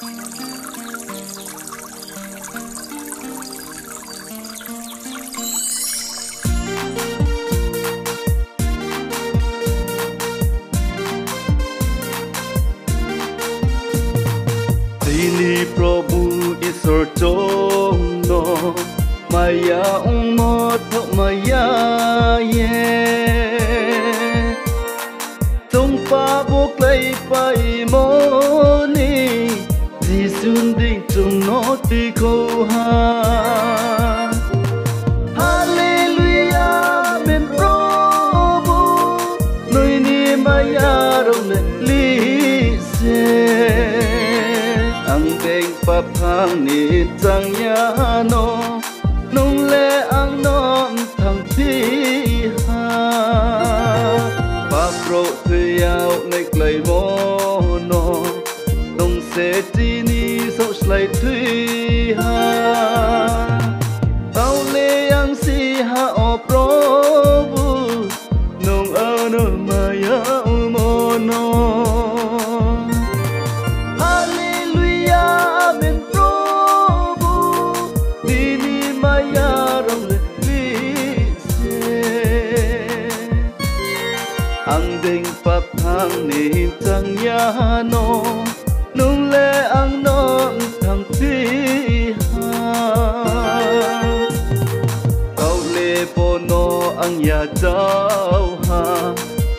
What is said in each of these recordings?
Dini Prabhu Isor Jono Maya Umoto Maya Ye Tung Pa Bok Lay Pai Moni Jisun Ding Tung No Ti Ko Ha Hallelujah Men Prabhu Noi Ni Maya Rong Li Se Ang deng papang ni tang ya no nung le ang non thang ti ha pa pro thuy yao nay clay mo no nung se ti ni so slay thuy ha tao le ang si ha o pro bu nung ano maya mo no Ang ding papang ni tang ya no nung le ang non thang ti ha Kau le po no ang ya dao ha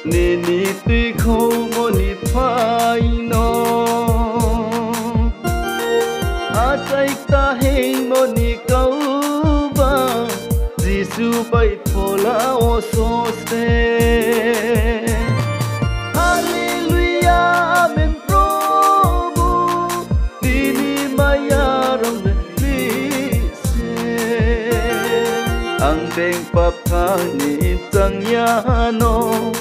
ni ni ti khâu mo ni phai no a chai ta heng mo ni kau ba Giêsu bay po la o so se Ang deng papang ni tang ya no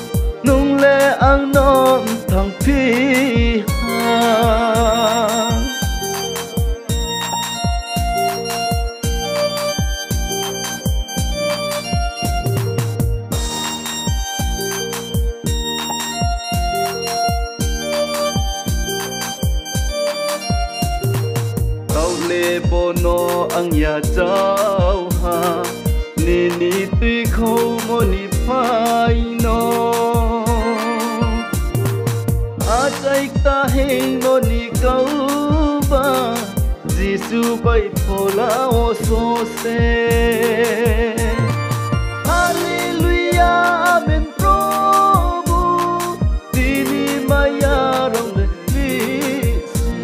nung le ang non thang phi ha Kau le bono ang ya dao ha ni ni ti khâu mo ni phai no a chai ta heng mo ni kau ba Giêsu bay po la o so se Hallelujah amen Prabhu dini maya rong li se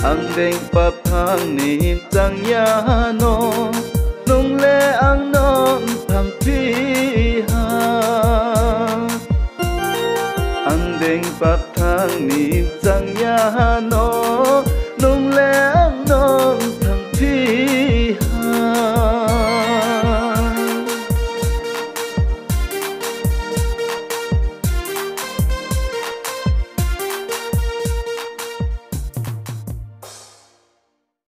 Ang deng papang ni tang ya no nung le ang non thang phi ha Ang deng papang ni tang ya no